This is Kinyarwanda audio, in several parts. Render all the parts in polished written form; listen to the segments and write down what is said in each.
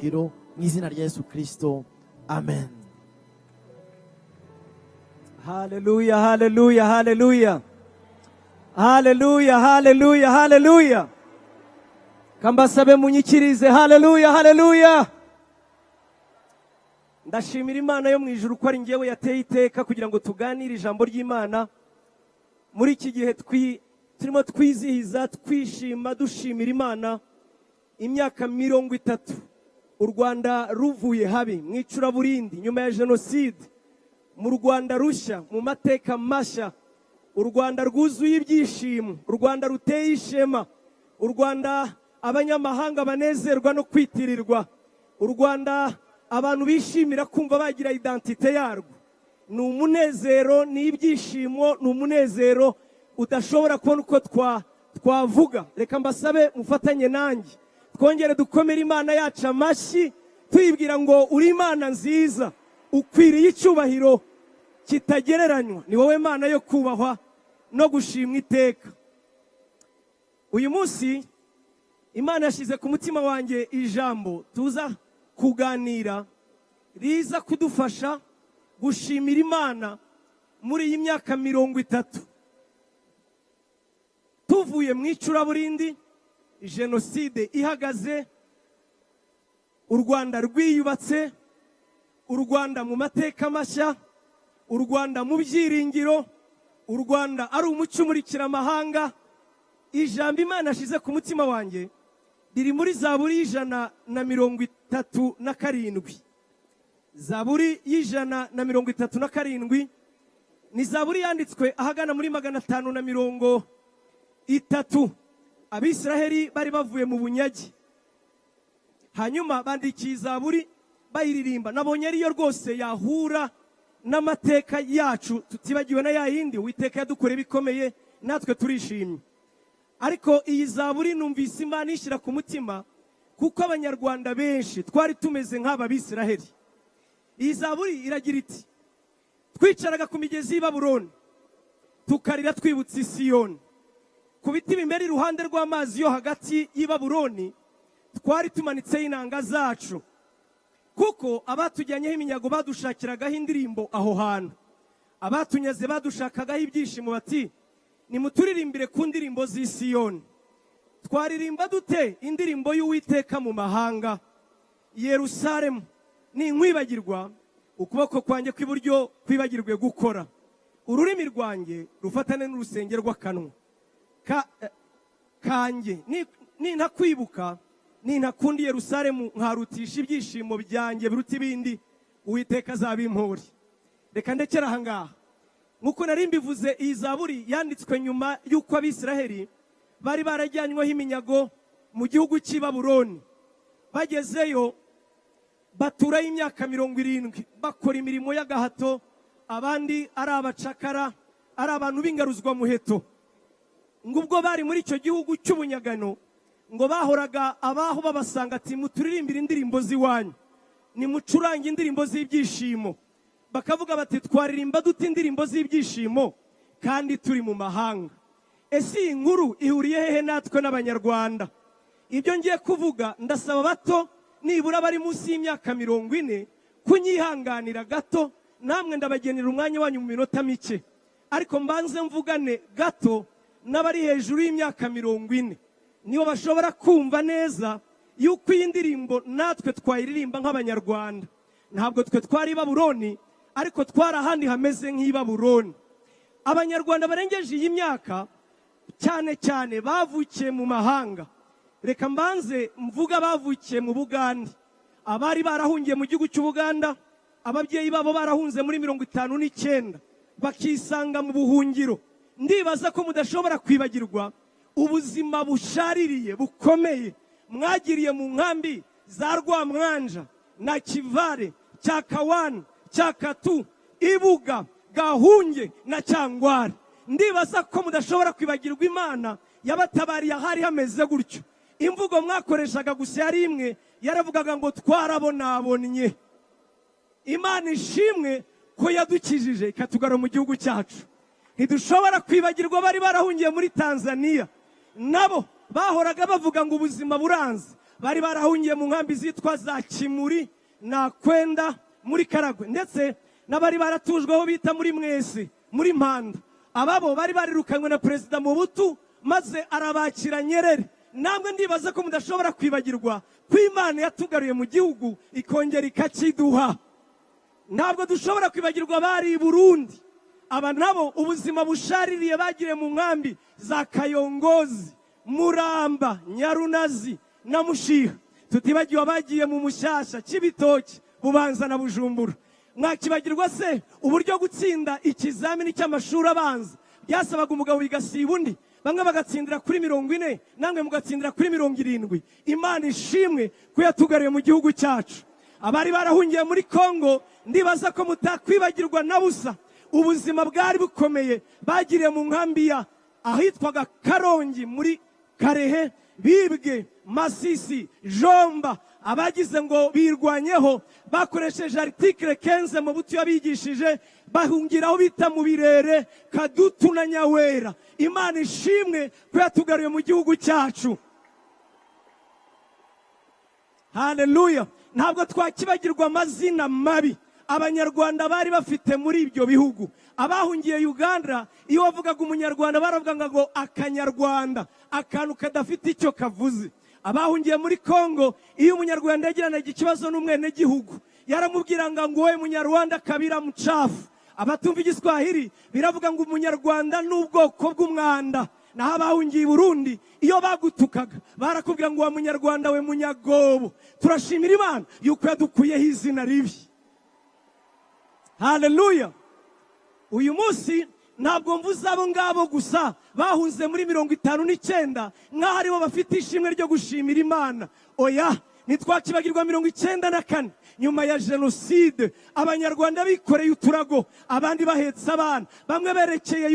hiro mu izina rya Yesu Kristo, amen. Haleluya, haleluya, haleluya. Haleluya, haleluya, haleluya. Kambasabe munyikirize, haleluya, haleluya. Ndashimira Imana yo mu ijuru ko ari ngewe yateye iteka kugira ngo tuganire ijambo ry'Imana muri iki gihe turimo twizihiza, twishima, dushimira Imana imyaka 30 u Rwanda ruvuye habi mu icuraburindi nyuma ya jenoside, mu Rwanda rushya, mu mateka mashya, u Rwanda rwuzuye ibyishimo, u Rwanda ruteye ishema, u Rwanda abanyamahanga banezerwa no kwitirirwa, u Rwanda abantu bishimira kumva bagira identite yarwo. Ni umunezero, ni ibyishimo, ni umunezero udashobora kubona uko twavuga. Reka mbasabe mufatanye nanjye twongere dukomere Imana yacu amashyi tuyibwira ngo uri Imana nziza, ukwiriye icyubahiro kitagereranywa, ni wowe Mana yo kubahwa no gushimwa iteka. Uyu munsi Imana yashyize ku mutima wanjye ijambo tuza kuganira riza kudufasha gushimira Imana muri iyi myaka 30 tuvuye mu icuraburindi, jenoside ihagaze, u Rwanda rwiyubatse, u Rwanda mu mateka mashya, u Rwanda mu byiringiro, u Rwanda ari umucyo umurikira amahanga. Ijambo Imana yashyize ku mutima wanjye riri muri Zaburi y'137. Zaburi y'137 ni Zaburi yanditswe ahagana muri 530. Abisiraheli bari bavuye mu bunyage, hanyuma bandikiye Zaburi bayiririmba. Nabonye ariyo rwose yahura n'amateka yacu, tutibagiwe na yayindi Uwiteka yadukoreye bikomeye, natwe turishimye. Ariko iyi Zaburi numvise Imana ishyira ku mutima kuko abanyarwanda benshi twari tumeze nk'aba Bisiraheli. Iyi Zaburi iragira iti: twicaraga ku migezi y'i Babuloni tukarira twibutse Siyoni, ku biti bimera iruhande rw'amazi yo hagati y'i Babuloni twari tumanitseho inanga zacu, kuko abatujyanyeho iminyago badushakiragaho indirimbo aho hantu, abatunyaze badushakagaho ibyishimo, bati nimuturirimbire ku ndirimbo z'i Siyoni. Twaririmba dute indirimbo y'Uwiteka mu mahanga? Yerusalemu ninkwibagirwa, ukuboko kwanjye kw'iburyo kwibagirwe gukora, ururimi rwanjye rufatane n'urusenge rw'akanwa kanjye. Nintakwibuka, nintakundi Yerusalemu nkarutisha ibyishimo byanjye biruta ibindi, Uwiteka azabimpore. Reka ndekera aha ngaha. Nk'uko nari mbivuze, iyi Zaburi yanditswe nyuma y'uko Abisiraheli bari barajyanyweho iminyago mu gihugu cy'i Babuloni. Bagezeyo baturayo imyaka 70 bakora imirimo y'agahato, abandi ari abacakara, ari abantu b'ingaruzwa muheto. Ngubwo bari muri icyo gihugu cy'ubunyagano, ngo bahoraga abaho babasanga ati muturirimbire indirimbo z'iwanyu, nimucurange indirimbo z'ibyishimo. Bakavuga bati twaririmba dute indirimbo z'ibyishimo kandi turi mu mahanga? Ese iyi nkuru ihuriye hehe natwe n'Abanyarwanda? Ibyo ngiye kuvuga ndasaba bato nibura bari munsi y'imyaka 40 kunyihanganira gato, namwe ndabagenera umwanya wanyu mu minota mike, ariko mbanze mvugane gato n'abari hejuru y'imyaka 40, nibo bashobora kumva neza yuko iyi ndirimbo natwe twayiririmba nk'Abanyarwanda. Ntabwo twe twari i Babuloni, ariko twari ahandi hameze nk'i Babuloni. Abanyarwanda barengeje iyi myaka cyane cyane bavukiye mu mahanga. Reka mbanze mvuga bavukiye mu Buganda. Abari barahungiye mu gihugu cy'Ubuganda, ababyeyi babo barahunze muri 59 bakisanga mu buhungiro. Ndibaza ko mudashobora kwibagirwa ubuzima bushaririye bukomeye mwagiriye mu nkambi za Rwamwanja na Kivale, Cyakawana, Cyakatu, Ibuga, Gahunge na Cyangware. Ndibaza ko mudashobora kwibagirwa Imana yabatabariye ahari hameze gutyo. Imvugo mwakoreshaga gusa yari imwe, yaravugaga ngo twarabonabonye. Imana ishimwe ko yadukijije ikatugara mu gihugu cyacu. Ntidushobora kwibagirwa bari barahungiye muri Tanzania, nabo bahoraga bavuga ngo ubuzima buranze, bari barahungiye mu nkambi zitwa za Kimuri na Kwenda muri Karagwe, ndetse n'abari baratujweho bita muri Mwese muri Mpanda. Ababo bari barirukanywe na Perezida Mobutu maze arabakira Nyerere. Namwe ndibaza ko mudashobora kwibagirwa ko Imana yatugaruye mu gihugu ikongera ikakiduha. Ntabwo dushobora kwibagirwa bari i Burundi, aba nabo ubuzima bushaririye bagiriye mu nkambi za Kayongozi, Muramba, Nyarunazi na Mushiha. Tutibagiwe abagiye mu Mushasha, Kibitoki, Bubanza na Bujumbura. Mwakibagirwa se uburyo gutsinda ikizamini cy'amashuri abanza byasabaga umugabo bigasiba undi, bamwe bagatsindira kuri 40, namwe mugatsindira kuri 70. Imana ishimwe ko yatugariye mu gihugu cyacu. Abari barahungiye muri Kongo, ndibaza ko mutakwibagirwa na busa ubuzima bwari bukomeye bagiriye mu nkambi ya ahitwaga Karongi muri Karehe, Bibwe, Masisi, Jomba. Abagize ngo birwanyeho bakoresheje article 15 Mobutu yabigishije, bahungiraho bita mu Birere, Kadutu na Nyawera. Imana ishimwe ko yatugaruye mu gihugu cyacu. Haleluya. Ntabwo twakibagirwa amazina mabi Abanyarwanda bari bafite muri ibyo bihugu. Abahungiye Uganda, iyo wavugaga umunyarwanda baravuga ngo akanyarwanda, akantu kadafite icyo kavuze. Abahungiye muri Kongo, iyo umunyarwanda yagiranaga ikibazo n'umwene gihugu, yaramubwiranga ngo wowe munyarwanda kabira mucafu. Abatumva igiswahili biravuga ngo umunyarwanda n'ubwoko bw'umwanda. Naho abahungiye i Burundi, iyo bagutukaga barakubwira ngo wa munyarwanda we munyagobo. Turashimira Imana yuko yadukuyeho izina ribi. Haleluya. Uyu munsi ntabwo mvuze abo ngabo gusa bahunze muri 59 nk'aho aribo bafite ishimwe ryo gushimira Imana. Oya, nitwakibagirwa 94 nyuma ya jenoside, Abanyarwanda bikoreye uturago, abandi bahetse abana, bamwe berekeye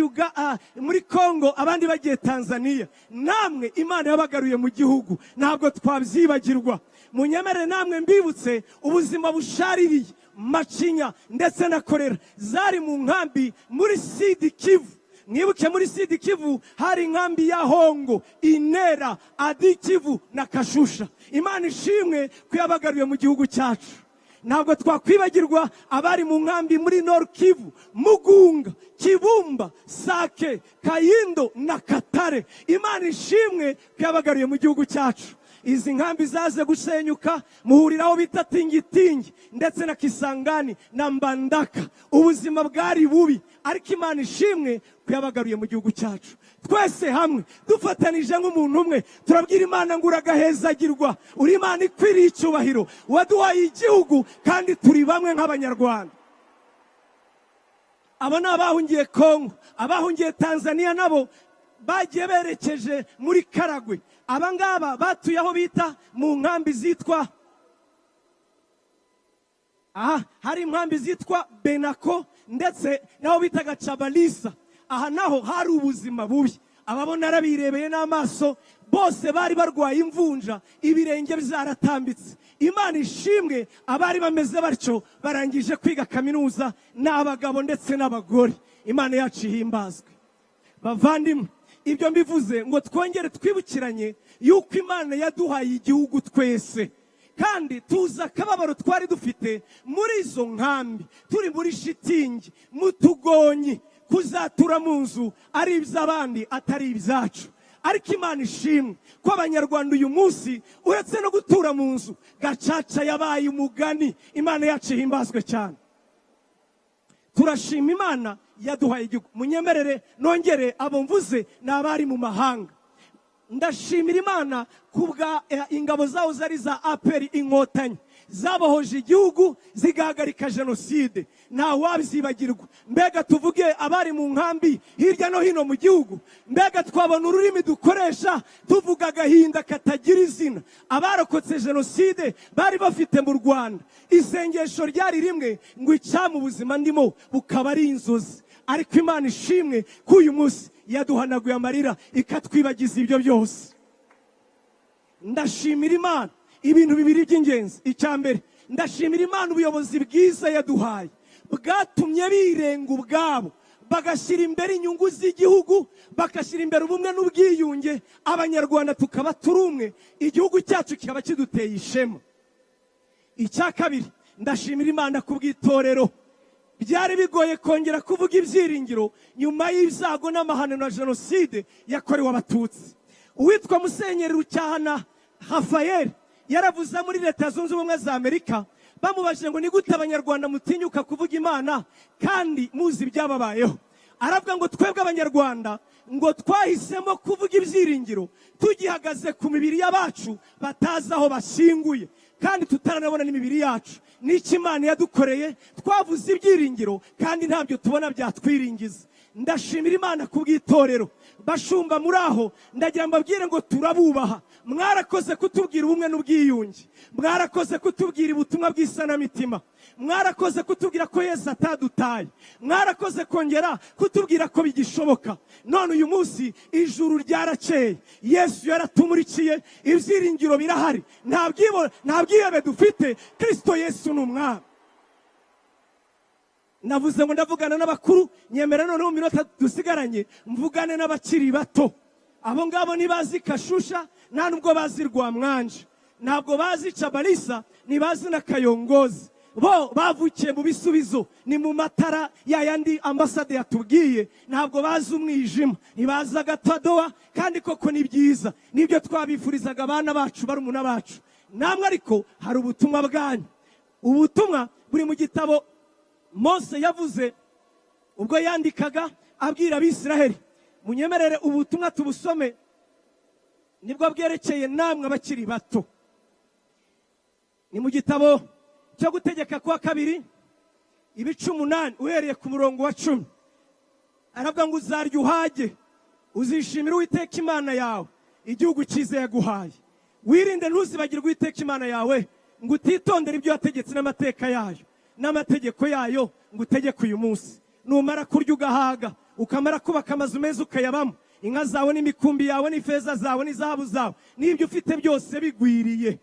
muri Kongo, abandi bagiye Tanzania. Namwe Imana yabagaruye mu gihugu, ntabwo twabyibagirwa. Munyemere namwe mbibutse ubuzima bushaririye, Macinya ndetse na Korera zari mu nkambi muri Sud Kivu. Mwibuke muri Sud Kivu hari inkambi ya Hongo, Inera, Adi Kivu na Kashusha. Imana ishimwe ko yabagaruye mu gihugu cyacu. Ntabwo twakwibagirwa abari mu nkambi muri Nord Kivu, Mugunga, Kibumba, Sake, Kayindo na Katare. Imana ishimwe ko yabagaruye mu gihugu cyacu. Izi nkambi zaze gusenyuka, muhuriraho bita Tingitingi ndetse na Kisangani na Mbandaka. Ubuzima bwari bubi, ariko Imana ishimwe ko yabagaruye mu gihugu cyacu. Twese hamwe dufatanije nk'umuntu umwe turabwira Imana ngo uragahezagirwa, uri Imana ikwiriye icyubahiro, waduhaye igihugu kandi turi bamwe nk'Abanyarwanda. Aba ni abahungiye Kongo, abahungiye Tanzania nabo bagiye berekeje muri Karagwe. Abangaba batuye aho bita mu nkambi zitwa hari inkambi zitwa Benako ndetse naho bitaga Chabalisa. Aha naho hari ubuzima bubi. Ababona arabirebeye n'amaso, bose bari barwaye imvunja, ibirenge byaratambitse. Imana ishimwe abari bameze batyo barangije kwiga kaminuza, n'abagabo ndetse n'abagore. Imana yacu ihimbazwe. Bavandimwe, ibyo mbivuze ngo twongere twibukiranye yuko Imana yaduhaye igihugu twese, kandi tuza akababaro twari dufite muri izo nkambi, turi muri shitingi, mu tugonyi, kuzatura mu nzu ari iby'abandi atari ibyacu. Ariko Imana ishimwe ko Abanyarwanda uyu munsi uretse no gutura mu nzu, gacaca yabaye umugani. Imana yacu ihimbazwe cyane. Turashima Imana yaduhaye igihugu. Munyemerere nongere abo mvuze n'abari mu mahanga. Ndashimira Imana kubwa ingabo zaho zari za APR Inkotanyi zabohoje igihugu zigahagarika jenoside. Nta wabyibagirwa. Mbega tuvuge abari mu nkambi hirya no hino mu gihugu, mbega twabona ururimi dukoresha tuvuga agahinda katagira izina. Abarokotse jenoside bari bafite mu Rwanda isengesho ryari rimwe ngo icyama ubuzima ndimo bukaba ari inzozi. Ariko Imana ishimwe ko uyu munsi yaduhanaguye amarira ikatwibagiza ibyo byose. Ndashimira Imana ibintu bibiri by'ingenzi. Icyambere, ndashimira Imana ubuyobozi bwiza yaduhaye bwatumye birenga ubwabo bagashyira imbere inyungu z'igihugu, bagashyira imbere ubumwe n'ubwiyunge, abanyarwanda tukaba turi umwe, igihugu cyacu kikaba kiduteye ishema. Icya kabiri, ndashimira Imana kubw'itorero. Byari bigoye kongera kuvuga ibyiringiro nyuma y'ibyago n'amahano na jenoside yakorewe abatutsi. Uwitwa Musenyeri Rucyahana Rafael yaravuze muri Leta Zunze Ubumwe za Amerika, bamubajije ngo ni gute abanyarwanda mutinyuka kuvuga Imana kandi muzi ibyababayeho. Aravuga ngo twebwe abanyarwanda ngo twahisemo kuvuga ibyiringiro tugihagaze ku mibiri y'abacu batazi aho bashyinguye, kandi tutaranabona n'imibiri yacu. N'iki Imana yadukoreye, twavuze ibyiringiro kandi ntabyo tubona byatwiringiza. Ndashimira Imana kubw'itorero. Bashumba muri aho, ndagira mbabwire ngo turabubaha. Mwarakoze kutubwira ubumwe n'ubwiyunge, mwarakoze kutubwira ubutumwa bw'isanamitima, mwarakoze kutubwira ko Yesu atadutaye, mwarakoze kongera kutubwira ko bigishoboka. None uyu munsi ijuru ryarakeye, Yesu yaratumurikiye, ibyiringiro birahari, nta bwihebe dufite. Kristo Yesu ni umwami. Navuze ngo ndavugana n'abakuru, nyemera none mu minota dusigaranye mvugane n'abakiri bato. Abo ngabo ntibazi Kashusha, nta nubwo bazi Rwamwanje, ntabwo bazi Cabalisa, ntibazi na Kayongozi. Bo bavukiye mu bisubizo, ni mu matara yayandi ambasade yatubwiye. Ntabwo bazi umwijima, ntibazi agatadowa, kandi koko ni byiza, nibyo twabifurizaga abana bacu, barumuna bacu. Namwe ariko hari ubutumwa bwanyu. Ubutumwa buri mu gitabo Mose yavuze ubwo yandikaga abwira Abisiraheli. Munyemerere ubutumwa tubusome, nibwo bwerekeye namwe abakiri bato. Ni mu gitabo cyo Gutegeka kwa kabiri ibice 8 uhereye ku murongo wa 10. Aravuga ngo uzarya uhage, uzishimira Uwiteka Imana yawe igihugu cyiza yaguhaye. Wirinde ntuzibagirwe Uwiteka Imana yawe, ngo utitondere ibyo yategetse n'amateka yayo n'amategeko yayo ngo utegeke uyu munsi. Numara kurya ugahaga, ukamara kubaka amazu meza ukayabamo, inka zawe n'imikumbi yawe n'ifeza zawe n'izahabu zawe n'ibyo ufite byose bigwiriye.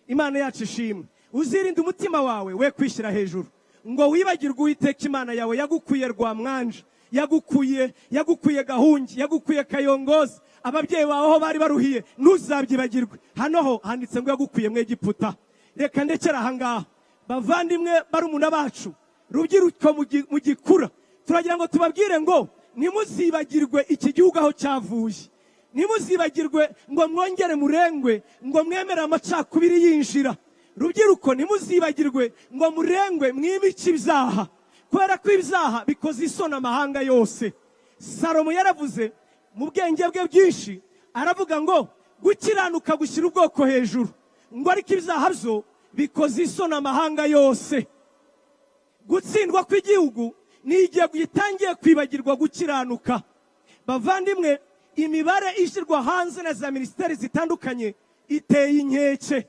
Imana yacu ishimwe. Uzirinde umutima wawe we kwishyira hejuru, ngo wibagirwe Uwiteka Imana yawe yagukuye Rwamwanje, yagukuye Gahungi, yagukuye Kayongozi, ababyeyi bawe aho bari baruhiye ntuzabyibagirwe. Hano ho handitse ngo yagukuye mu Egiputa. Reka ndekera aha ngaha. Bavandimwe barumuna bacu, rubyiruko mu gikura, turagira ngo tubabwire ngo nimuzibagirwe iki gihugu aho cyavuye, nimuzibagirwe ngo mwongere murengwe, ngo mwemere amacakubiri yinjira. Rubyiruko nimuzibagirwe ngo murengwe mwimice ibyaha, kubera ko ibyaha bikoze isoni amahanga yose. Salomo yaravuze mu bwenge bwe bwinshi, aravuga ngo gukiranuka gushyira ubwoko hejuru, ngo ariko ibyaha byo bikoze isoni amahanga yose. Gutsindwa kw'igihugu ni igihe gitangiye kwibagirwa gukiranuka. Bavandimwe, imibare ishyirwa hanze na za minisiteri zitandukanye iteye inkeke.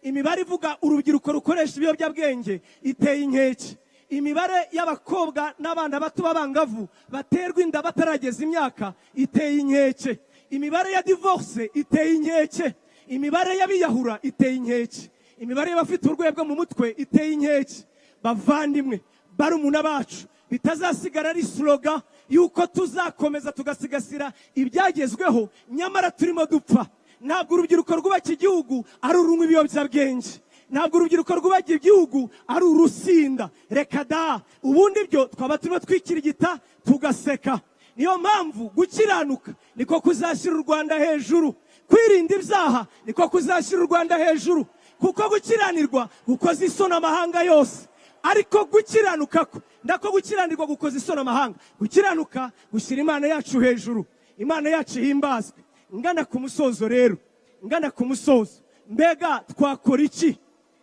Imibare ivuga urubyiruko rukoresha ibiyobyabwenge iteye inkeke. Imibare y'abakobwa n'abana bato b'abangavu baterwa inda batarageza imyaka iteye inkeke. Imibare ya divorce iteye inkeke. Imibare y'abiyahura iteye inkeke. Imibare y'abafite urwego mu mutwe iteye inkeke. Bavandimwe barumuna bacu, bitazasigara ari slogan yuko tuzakomeza tugasigasira ibyagezweho nyamara turimo dupfa. Ntabwo urubyiruko rwubaka igihugu ari urunywa ibiyobyabwenge, ntabwo urubyiruko rwubaka igihugu ari urusinda. Reka da, ubundi byo twaba turimo twikirigita tugaseka. Niyo mpamvu gukiranuka niko kuzashyira u Rwanda hejuru, kwirinda ibyaha niko kuzashyira u Rwanda hejuru, kuko gukiranirwa gukoze isoni amahanga yose. Ariko gukiranuka ndako gukiranirwa gukoze isoni amahanga, gukiranuka gushyira Imana yacu hejuru, Imana yacu himbazwe. Ngana ku musozo rero, ngana ku musozo, mbega twakora iki?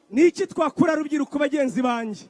Niki twakora rubyiruko bagenzi banjye?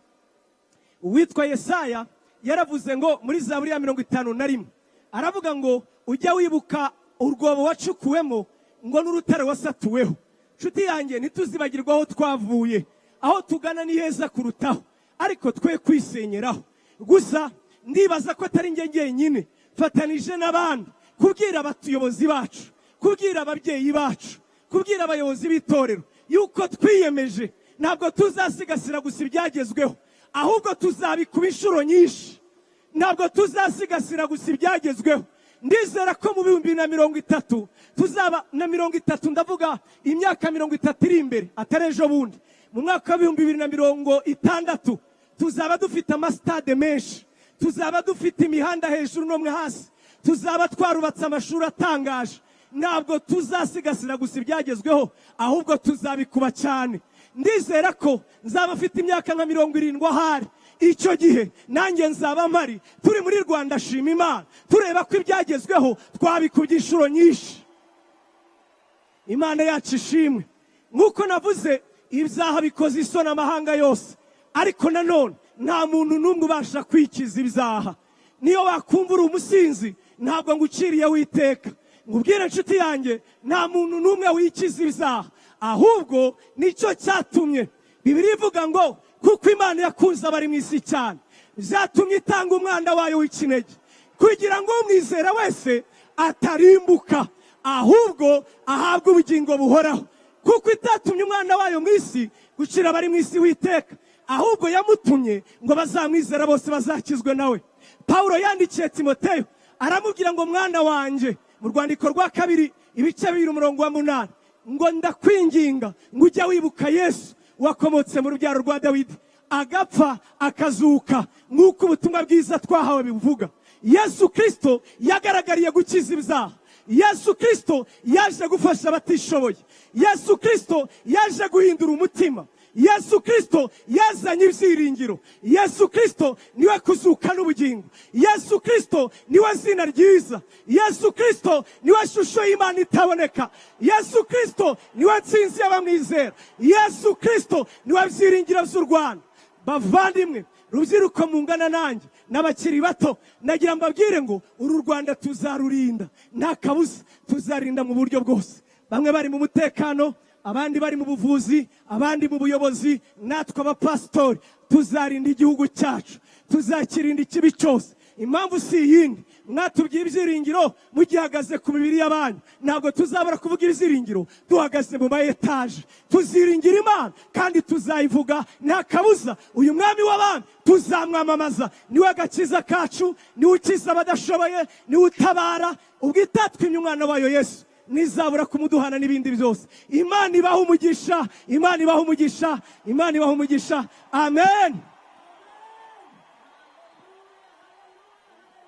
Uwitwa Yesaya yaravuze ngo muri Zaburi ya 51 aravuga ngo ujya wibuka urwobo wacukuwemo, ngo n'urutare wasatuweho. Nshuti yanjye, ntituzibagirwa aho twavuye, aho tugana ni heza kurutaho, ariko twe kwisenyeraho. Gusa ndibaza ko atari njye njyenyine, fatanije n'abandi kubwira abatuyobozi bacu, kubwira ababyeyi bacu, kubwira abayobozi b'itorero yuko twiyemeje ntabwo tuzasigasira gusa ibyagezweho, ahubwo tuzabikuba inshuro nyinshi. ntabwo tuzasigasira gusa ibyagezweho. Ndizera ko mu 2030 tuzaba na 30, ndavuga imyaka 30 iri imbere atari ejo bundi, mu mwaka wa 2060 tuzaba dufite amasitade menshi, tuzaba dufite imihanda hejuru no hasi, tuzaba twarubatse amashuri atangaje. Ntabwo tuzasigasira gusa ibyagezweho, ahubwo tuzabikuba cyane. Ndizera ko nzaba afite imyaka nka 70 ahari, icyo gihe nanjye nzaba mpari, turi muri Rwanda shima Imana, tureba ko ibyagezweho twabikubye inshuro nyinshi. Imana yacu ishimwe. Nk'uko navuze, ibyaha bikoze isoni amahanga yose, ariko nanone nta muntu n'umwe ubasha kwikiza ibyaha. Niyo wakumva uri umusinzi, ntabwo nguciriye witeka. Ngubwire inshuti yanjye, nta muntu n'umwe wikiza ibyaha, ahubwo nicyo cyatumye Bibiliya ivuga ngo kuko Imana yakunze abari mu isi cyane, byatumye itanga umwana wayo w'ikinege, kugira ngo umwizera wese atarimbuka, ahubwo ahabwe ubugingo buhoraho. Kuko itatumye umwana wayo mu isi gucira abari mu isi witeka, ahubwo yamutumye ngo bazamwizera bose bazakizwe nawe. Pawulo yandikiye Timoteyo aramubwira ngo mwana wanjye, mu rwandiko rwa 2 ibice 2:8, ngo ndakwinginga ngo ujya wibuka Yesu wakomotse mu rubyaro rwa Dawidi, agapfa akazuka nk'uko ubutumwa bwiza twahawe bivuga. Yesu Kristo yagaragariye gukiza ibyaha. Yesu Kristo yaje gufasha abatishoboye. Yesu Kristo yaje guhindura umutima. Yesu Kristo yazanye ibyiringiro. Yesu Kristo niwe kuzuka n'ubugingo. Yesu Kristo niwe zina ryiza. Yesu Kristo niwe shusho y'Imana itaboneka. Yesu Kristo niwe nsinzi y'abamwizera. Yesu Kristo niwe byiringiro by'u Rwanda. Bavandimwe, rubyiruko mungana nanjye n'abakiri bato, nagira mbabwire ngo uru Rwanda tuzarurinda, nta kabuza tuzarinda mu buryo bwose. Bamwe bari mu mutekano, abandi bari mu buvuzi, abandi mu buyobozi, natwe abapasitori tuzarinda igihugu cyacu, tuzakirinda ikibi cyose. Impamvu si yindi, mwatubwiye ibyiringiro mugihagaze ku mibiri y'abanyu, ntabwo tuzabura kuvuga ibyiringiro duhagaze mu mayetaje. Tuziringira Imana kandi tuzayivuga nta kabuza. Uyu mwami w'abami tuzamwamamaza, niwe agakiza kacu, niwe ukiza abadashoboye, niwe utabara. Ubwo itatwimye umwana wayo Yesu nizabura kumuduhana n'ibindi byose. Imana ibaha umugisha, Imana ibaha umugisha, Imana ibaha umugisha. Amen.